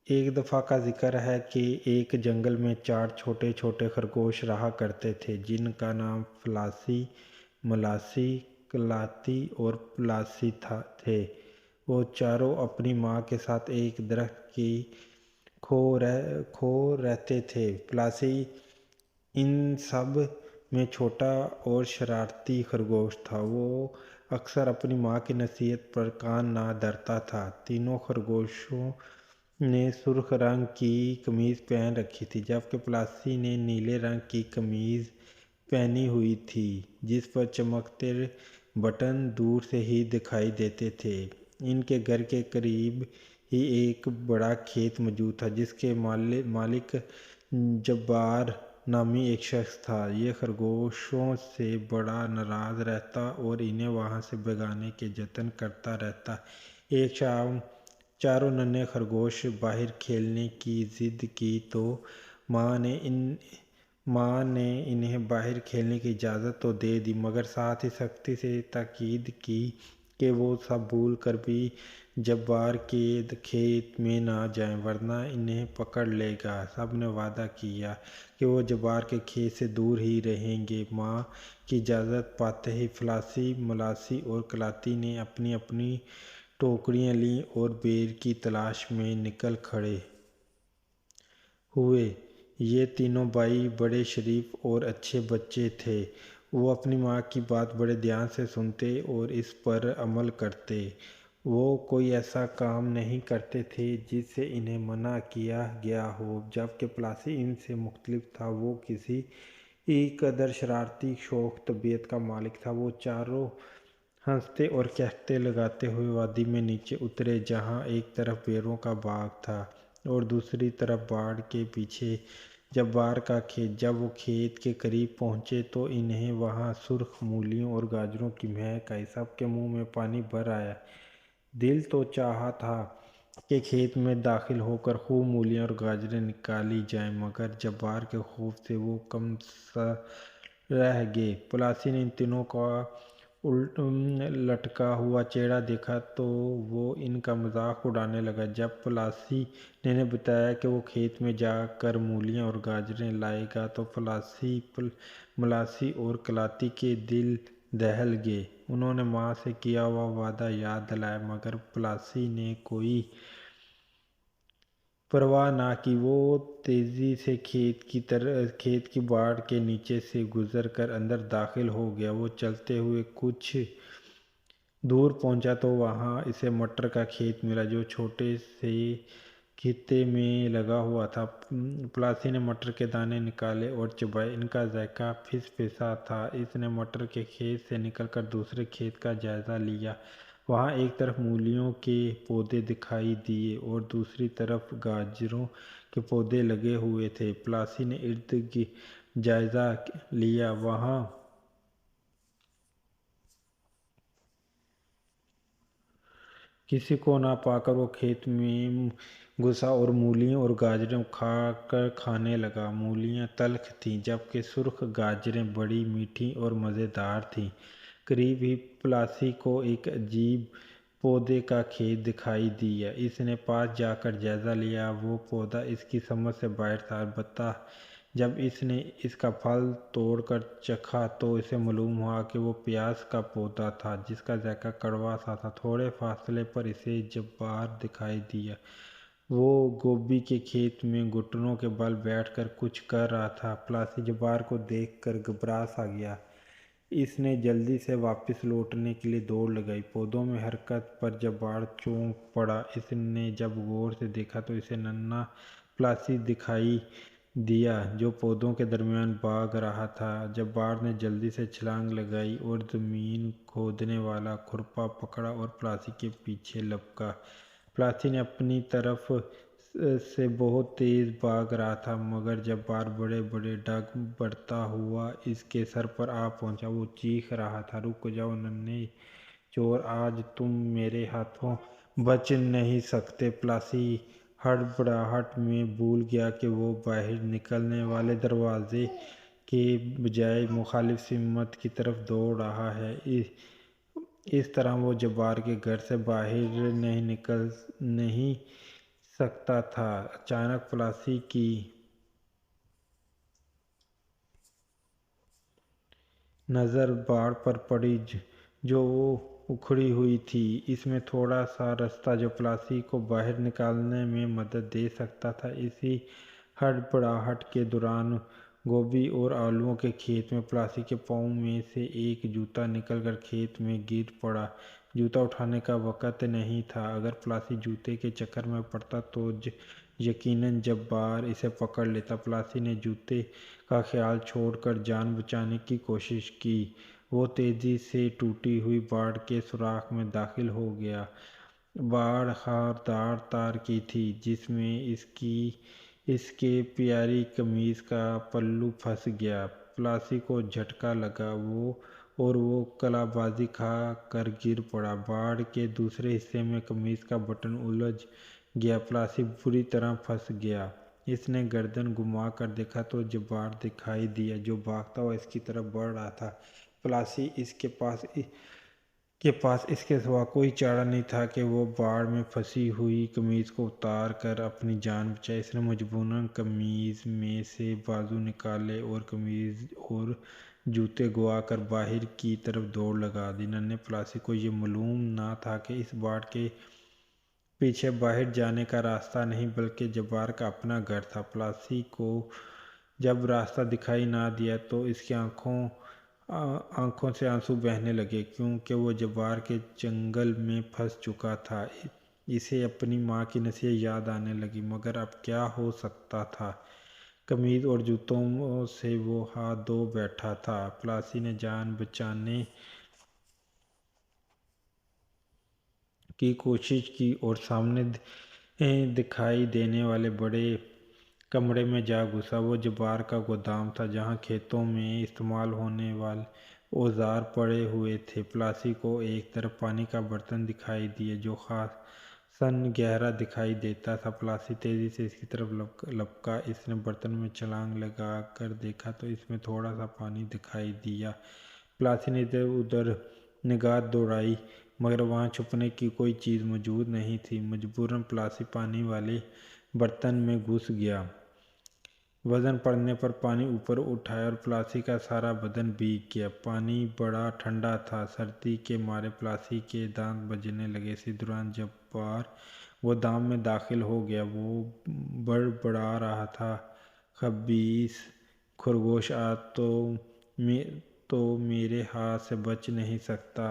ایک دفعہ کا ذکر ہے کہ ایک جنگل میں 4 چھوٹے چھوٹے خرگوش رہا کرتے تھے جن کا نام فلاسی، ملاسی، کلاتی اور پلاسی تھے۔ وہ چاروں اپنی ماں کے ساتھ ایک درخت کی کھو رہتے تھے۔ فلاسی ان سب میں چھوٹا اور شرارتی خرگوش تھا۔ وہ اکثر اپنی ماں کی نصیحت پر کان نہ دھرتا تھا۔ تینوں خرگوشوں نے سرخ رنگ کی قمیض پہن رکھی تھی جبکہ پلاسی نے نیلے رنگ کی قمیض پہنی ہوئی تھی جس پر چمکتے بٹن دور سے ہی دکھائی دیتے تھے۔ ان کے گھر کے قریب ہی ایک بڑا کھیت موجود تھا جس کے مالک جبار نامی ایک شخص تھا۔ یہ خرگوشوں سے بڑا ناراض رہتا اور انہیں وہاں سے بھگانے کے جتن کرتا رہتا۔ ایک شام چاروں ننھے خرگوش باہر کھیلنے کی ضد کی تو ماں نے انہیں باہر کھیلنے کی اجازت تو دے دی مگر ساتھ ہی سختی سے تاکید کی کہ وہ سب بھول کر بھی جبار کے کھیت میں نہ جائیں ورنہ انہیں پکڑ لے گا۔ سب نے وعدہ کیا کہ وہ جبار کے کھیت سے دور ہی رہیں گے۔ ماں کی اجازت پاتے ہی فلاسی، ملاسی اور کلاتی نے اپنی اپنی ٹوکریاں لیں اور بیر کی تلاش میں نکل کھڑے ہوئے۔ یہ تینوں بھائی بڑے شریف اور اچھے بچے تھے۔ وہ اپنی ماں کی بات بڑے دھیان سے سنتے اور اس پر عمل کرتے۔ وہ کوئی ایسا کام نہیں کرتے تھے جس سے انہیں منع کیا گیا ہو جبکہ پلاسی ان سے مختلف تھا۔ وہ کسی قدر شرارتی شوخ طبیعت کا مالک تھا۔ وہ چاروں ہنستے اور قہقہے لگاتے ہوئے وادی میں نیچے اترے جہاں ایک طرف بیروں کا باغ تھا اور دوسری طرف باڑ کے پیچھے جبار کا کھیت۔ جب وہ کھیت کے قریب پہنچے تو انہیں وہاں سرخ مولیوں اور گاجروں کی مہک آئی۔ سب کے منہ میں پانی بھر آیا۔ دل تو چاہا تھا کہ کھیت میں داخل ہو کر خوب مولیاں اور گاجریں نکالی جائیں مگر جبار کے خوف سے وہ کم سر رہ گئے۔ پلاسی نے ان تینوں کا لٹکا ہوا چہرہ دیکھا تو وہ ان کا مذاق اڑانے لگا۔ جب پلاسی نے انہیں بتایا کہ وہ کھیت میں جا کر مولیاں اور گاجریں لائے گا تو فلاسی، ملاسی اور کلاتی کے دل دہل گئے۔ انہوں نے ماں سے کیا ہوا وعدہ یاد دلایا مگر پلاسی نے کوئی پرواہ نہ کی۔ وہ تیزی سے کھیت کی باڑ کے نیچے سے گزر کر اندر داخل ہو گیا۔ وہ چلتے ہوئے کچھ دور پہنچا تو وہاں اسے مٹر کا کھیت ملا جو چھوٹے سے خطے میں لگا ہوا تھا۔ پلاسی نے مٹر کے دانے نکالے اور چبائے۔ ان کا ذائقہ پھس پھسا تھا۔ اس نے مٹر کے کھیت سے نکل کر دوسرے کھیت کا جائزہ لیا۔ وہاں ایک طرف مولیوں کے پودے دکھائی دیے اور دوسری طرف گاجروں کے پودے لگے ہوئے تھے۔ پلاسی نے ارد گرد جائزہ لیا۔ وہاں کسی کو نہ پا کر وہ کھیت میں گھسا اور مولیاں اور گاجریں اکھاڑ کر کھانے لگا۔ مولیاں تلخ تھیں جبکہ سرخ گاجریں بڑی میٹھی اور مزیدار تھیں۔ قریب ہی پلاسی کو ایک عجیب پودے کا کھیت دکھائی دیا۔ اس نے پاس جا کر جائزہ لیا۔ وہ پودا اس کی سمجھ سے باہر تھا۔ البتہ جب اس نے اس کا پھل توڑ کر چکھا تو اسے معلوم ہوا کہ وہ پیاز کا پودا تھا جس کا ذائقہ کڑوا سا تھا۔ تھوڑے فاصلے پر اسے جبار دکھائی دیا۔ وہ گوبھی کے کھیت میں گھٹنوں کے بل بیٹھ کر کچھ کر رہا تھا۔ پلاسی جبار کو دیکھ کر گھبرا سا گیا۔ اس نے جلدی سے واپس لوٹنے کے لیے دوڑ لگائی۔ پودوں میں حرکت پر جبار چونک پڑا۔ اس نے جب غور سے دیکھا تو اسے ننھا پلاسی دکھائی دیا جو پودوں کے درمیان بھاگ رہا تھا۔ جبار نے جلدی سے چھلانگ لگائی اور زمین کھودنے والا کھرپا پکڑا اور پلاسی کے پیچھے لپکا۔ پلاسی نے اپنی طرف سے بہت تیز بھاگ رہا تھا مگر جبار بڑے بڑے ڈگ بڑھتا ہوا اس کے سر پر آ پہنچا۔ وہ چیخ رہا تھا، رک جاؤ ننھے چور، آج تم میرے ہاتھوں بچ نہیں سکتے۔ پلاسی ہڑبڑاہٹ میں بھول گیا کہ وہ باہر نکلنے والے دروازے کے بجائے مخالف سمت کی طرف دوڑ رہا ہے۔ اس طرح وہ جبار کے گھر سے باہر نہیں سکتا تھا۔ اچانک پلاسی کی نظر باڑ پر پڑی جو اکھڑی ہوئی تھی۔ اس میں تھوڑا سا رستہ جو پلاسی کو باہر نکالنے میں مدد دے سکتا تھا۔ اسی ہڑبڑاہٹ کے دوران گوبھی اور آلووں کے کھیت میں پلاسی کے پاؤں میں سے ایک جوتا نکل کر کھیت میں گر پڑا۔ جوتا اٹھانے کا وقت نہیں تھا۔ اگر پلاسی جوتے کے چکر میں پڑتا تو یقیناً جبار اسے پکڑ لیتا۔ پلاسی نے جوتے کا خیال چھوڑ کر جان بچانے کی کوشش کی۔ وہ تیزی سے ٹوٹی ہوئی باڑ کے سوراخ میں داخل ہو گیا۔ باڑ خاردار تار کی تھی جس میں اس کے پیاری قمیض کا پلو پھنس گیا۔ پلاسی کو جھٹکا لگا اور وہ کلا بازی کھا کر گر پڑا۔ باڑ کے دوسرے حصے میں قمیض کا بٹن الجھ گیا۔ پلاسی بری طرح پھنس گیا۔ اس نے گردن گھما کر دیکھا تو جبار دکھائی دیا جو بھاگتا ہوا اس کی طرف بڑھ رہا تھا۔ پلاسی کے پاس اس کے سوا کوئی چارہ نہیں تھا کہ وہ باڑ میں پھنسی ہوئی قمیض کو اتار کر اپنی جان بچائے۔ اس نے مجبوراً قمیض میں سے بازو نکالے اور قمیض اور جوتے گوا کر باہر کی طرف دوڑ لگا دی۔ ننھے پلاسی کو یہ معلوم نہ تھا کہ اس باڑ کے پیچھے باہر جانے کا راستہ نہیں بلکہ جبار کا اپنا گھر تھا۔ پلاسی کو جب راستہ دکھائی نہ دیا تو اس کی آنکھوں سے آنسو بہنے لگے کیونکہ وہ جبار کے جنگل میں پھنس چکا تھا۔ اسے اپنی ماں کی نصیحت یاد آنے لگی مگر اب کیا ہو سکتا تھا؟ قمیض اور جوتوں سے وہ ہاتھ دھو بیٹھا تھا۔ پلاسی نے جان بچانے کی کوشش کی اور سامنے دکھائی دینے والے بڑے کمرے میں جا گھسا۔ وہ جبار کا گودام تھا جہاں کھیتوں میں استعمال ہونے والے اوزار پڑے ہوئے تھے۔ پلاسی کو ایک طرف پانی کا برتن دکھائی دیا جو خاصاً گہرا دکھائی دیتا تھا۔ پلاسی تیزی سے اس کی طرف لپکا۔ اس نے برتن میں چھلانگ لگا کر دیکھا تو اس میں تھوڑا سا پانی دکھائی دیا۔ پلاسی نے ادھر ادھر نگاہ دوڑائی مگر وہاں چھپنے کی کوئی چیز موجود نہیں تھی۔ مجبوراً پلاسی پانی والے برتن میں گھس گیا۔ وزن پڑنے پر پانی اوپر اٹھایا اور پلاسی کا سارا بدن بھیگ گیا۔ پانی بڑا ٹھنڈا تھا۔ سردی کے مارے پلاسی کے دانت بجنے لگے۔ اسی دوران جبار گودام میں داخل ہو گیا۔ وہ بڑبڑا رہا تھا، خبیث خرگوش آج تو میرے ہاتھ سے بچ نہیں سکتا۔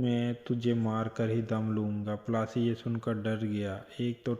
میں تجھے مار کر ہی دم لوں گا۔ پلاسی یہ سن کر ڈر گیا۔ ایک تو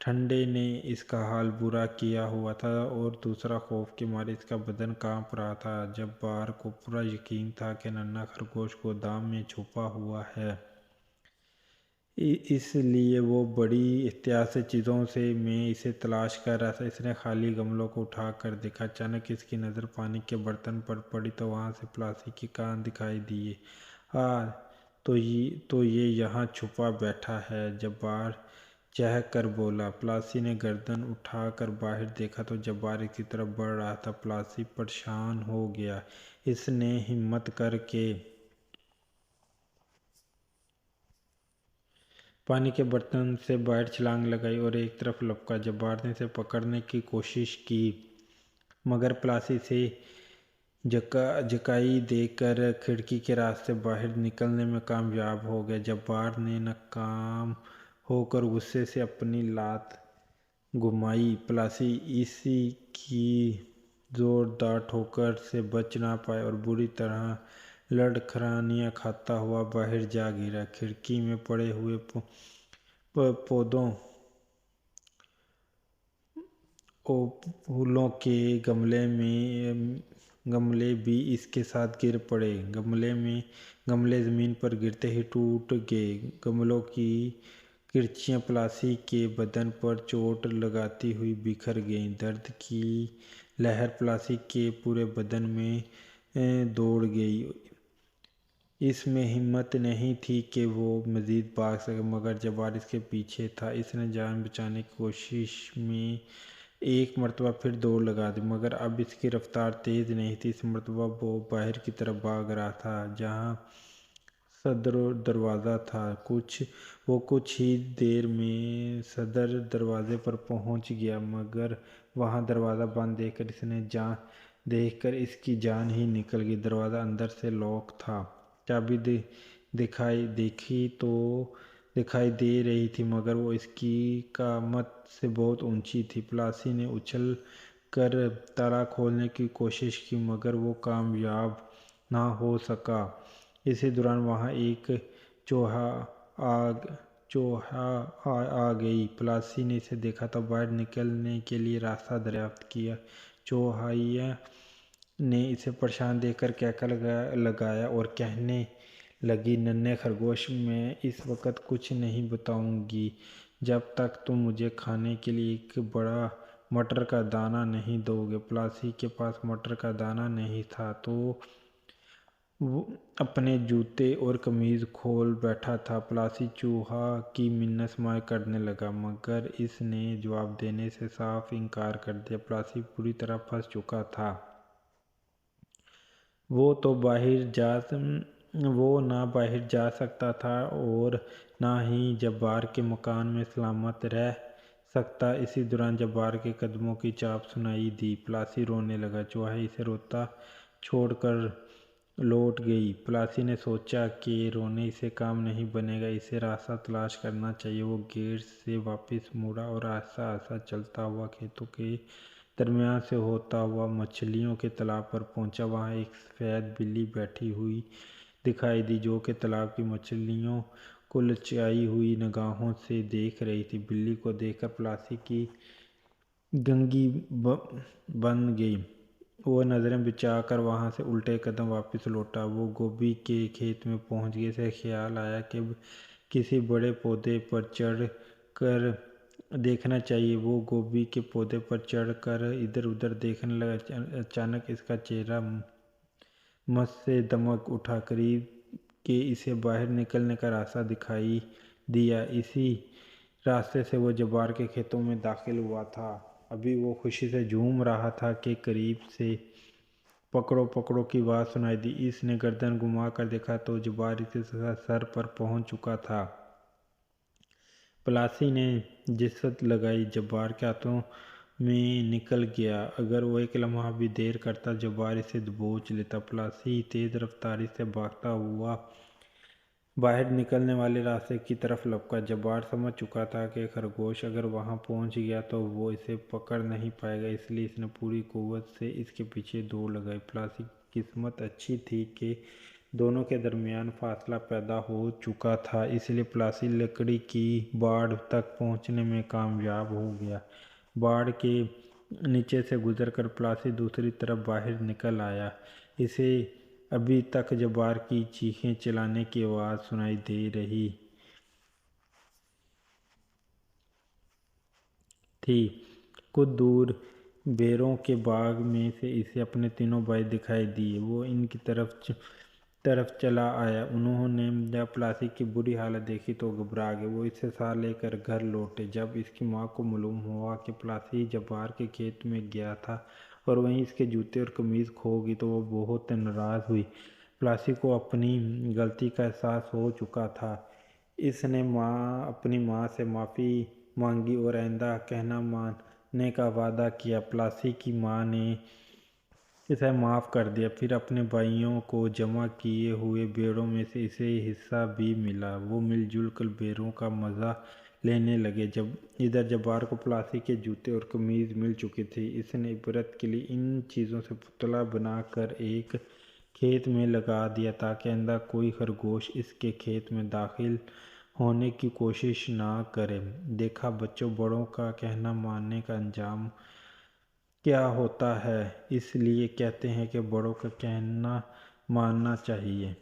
ٹھنڈے نے اس کا حال برا کیا ہوا تھا اور دوسرا خوف کے مارے اس کا بدن کانپ رہا تھا۔ جبار کو پورا یقین تھا کہ ننھا خرگوش گودام میں چھپا ہوا ہے۔ اس لیے وہ بڑی احتیاط سے چیزوں میں اسے تلاش کر رہا تھا۔ اس نے خالی گملوں کو اٹھا کر دیکھا۔ اچانک اس کی نظر پانی کے برتن پر پڑی تو وہاں سے پلاسی کے کان دکھائی دیے۔ تو یہ یہاں چھپا بیٹھا ہے، جبار چہک کر بولا۔ پلاسی نے گردن اٹھا کر باہر دیکھا تو جبار اس کی طرف بڑھ رہا تھا۔ پلاسی پریشان ہو گیا۔ اس نے ہمت کر کے پانی کے برتن سے باہر چھلانگ لگائی اور ایک طرف لپکا۔ جبار نے اسے پکڑنے کی کوشش کی مگر پلاسی اسے جکائی دے کر کھڑکی کے راستے باہر نکلنے میں کامیاب ہو گیا۔ جبار نے ناکام ہو کر غصے سے اپنی لات گھمائی۔ پلاسی اس کی زوردار ٹھوکر سے بچ نہ پایا اور بری طرح لڑکھڑانیاں کھاتا ہوا باہر جا گرا۔ کھڑکی میں پڑے ہوئے پودوں پھولوں کے گملے بھی اس کے ساتھ گر پڑے۔ گملے زمین پر گرتے ہی ٹوٹ گئے۔ گملوں کی کرچیاں پلاسی کے بدن پر چوٹ لگاتی ہوئی بکھر گئیں۔ درد کی لہر پلاسی کے پورے بدن میں دوڑ گئی۔ اس میں ہمت نہیں تھی کہ وہ مزید بھاگ سکے مگر جبار اس کے پیچھے تھا۔ اس نے جان بچانے کی کوشش میں ایک مرتبہ پھر دوڑ لگا دی مگر اب اس کی رفتار تیز نہیں تھی۔ اس مرتبہ وہ باہر کی طرف بھاگ رہا تھا جہاں صدر دروازہ تھا۔ وہ کچھ ہی دیر میں صدر دروازے پر پہنچ گیا، مگر وہاں دروازہ بند دیکھ کر اس کی جان ہی نکل گئی۔ دروازہ اندر سے لاک تھا۔ چابی دکھائی دے رہی تھی، مگر وہ اس کی قامت سے بہت اونچی تھی۔ پلاسی نے اچھل کر تالا کھولنے کی کوشش کی، مگر وہ کامیاب نہ ہو سکا۔ اسی دوران وہاں ایک چوہا آ گئی۔ پلاسی نے اسے دیکھا تو باہر نکلنے کے لیے راستہ دریافت کیا۔ چوہائیا نے اسے پریشان دیکھ کر کہکا لگایا اور کہنے لگی، ننھے خرگوش، میں اس وقت کچھ نہیں بتاؤں گی جب تک تم مجھے کھانے کے لیے ایک بڑا مٹر کا دانہ نہیں دو گے۔ پلاسی کے پاس مٹر کا دانہ نہیں تھا تو وہ اپنے جوتے اور قمیض کھول بیٹھا تھا۔ پلاسی چوہا کی منت سماعت کرنے لگا، مگر اس نے جواب دینے سے صاف انکار کر دیا۔ پلاسی پوری طرح پھنس چکا تھا۔ وہ نہ باہر جا سکتا تھا اور نہ ہی جبار کے مکان میں سلامت رہ سکتا۔ اسی دوران جبار کے قدموں کی چاپ سنائی دی۔ پلاسی رونے لگا۔ چوہائیا اسے روتا چھوڑ کر لوٹ گئی۔ پلاسی نے سوچا کہ رونے سے کام نہیں بنے گا، اسے راستہ تلاش کرنا چاہیے۔ وہ گیٹ سے واپس مڑا اور آہستہ آہستہ چلتا ہوا کھیتوں کے درمیان سے ہوتا ہوا مچھلیوں کے تالاب پر پہنچا۔ وہاں ایک سفید بلی بیٹھی ہوئی دکھائی دی، جو کہ تالاب کی مچھلیوں کو لچائی ہوئی نگاہوں سے دیکھ رہی تھی۔ بلی کو دیکھ کر پلاسی کی گنگی بن گئی۔ وہ نظریں بچا کر وہاں سے الٹے قدم واپس لوٹا۔ وہ گوبھی کے کھیت میں پہنچ گیا۔ اسے خیال آیا کہ کسی بڑے پودے پر چڑھ کر دیکھنا چاہیے۔ وہ گوبھی کے پودے پر چڑھ کر ادھر ادھر دیکھنے لگا۔ اچانک اس کا چہرہ مست سے دمک اٹھا۔ قریب کہ اسے باہر نکلنے کا راستہ دکھائی دیا۔ اسی راستے سے وہ جبار کے کھیتوں میں داخل ہوا تھا۔ ابھی وہ خوشی سے جھوم رہا تھا کہ قریب سے پکڑو پکڑو کی آواز سنائی دی۔ اس نے گردن گھما کر دیکھا تو جبار اس کے سر پر پہنچ چکا تھا۔ پلاسی نے جست لگائی، جبار کے ہاتھوں میں نکل گیا۔ اگر وہ ایک لمحہ بھی دیر کرتا، جبار اسے دبوچ لیتا۔ پلاسی تیز رفتاری سے بھاگتا ہوا باہر نکلنے والے راستے کی طرف لپکا۔ جبار سمجھ چکا تھا کہ خرگوش اگر وہاں پہنچ گیا تو وہ اسے پکڑ نہیں پائے گا، اس لیے اس نے پوری قوت سے اس کے پیچھے دوڑ لگائی۔ پلاسی کی قسمت اچھی تھی کہ دونوں کے درمیان فاصلہ پیدا ہو چکا تھا، اس لیے پلاسی لکڑی کی باڑ تک پہنچنے میں کامیاب ہو گیا۔ باڑ کے نیچے سے گزر کر پلاسی دوسری طرف باہر نکل آیا۔ اسے ابھی تک جبار کی چیخیں چلانے کی آواز سنائی دے رہی تھی۔ کچھ دور بیروں کے باغ میں سے اسے اپنے تینوں بھائی دکھائی دیے۔ وہ ان کی طرف چلا آیا۔ انہوں نے جب پلاسی کی بری حالت دیکھی تو گھبرا گئے۔ وہ اسے ساتھ لے کر گھر لوٹے۔ جب اس کی ماں کو معلوم ہوا کہ پلاسی جبار کے کھیت میں گیا تھا اور وہیں اس کے جوتے اور قمیض کھو گئی تو وہ بہت ناراض ہوئی۔ پلاسی کو اپنی غلطی کا احساس ہو چکا تھا۔ اس نے اپنی ماں سے معافی مانگی اور آئندہ کہنا ماننے کا وعدہ کیا۔ پلاسی کی ماں نے اسے معاف کر دیا۔ پھر اپنے بھائیوں کو جمع کیے ہوئے بیڑوں میں سے اسے حصہ بھی ملا۔ وہ مل جل کر بیڑوں کا مزہ لینے لگے۔ ادھر جبار کو پلاسی کے جوتے اور قمیض مل چکی تھی۔ اس نے عبرت کے لیے ان چیزوں سے پتلا بنا کر ایک کھیت میں لگا دیا تاکہ آئندہ کوئی خرگوش اس کے کھیت میں داخل ہونے کی کوشش نہ کرے۔ دیکھا بچوں، بڑوں کا کہنا ماننے کا انجام کیا ہوتا ہے، اس لیے کہتے ہیں کہ بڑوں کا کہنا ماننا چاہیے۔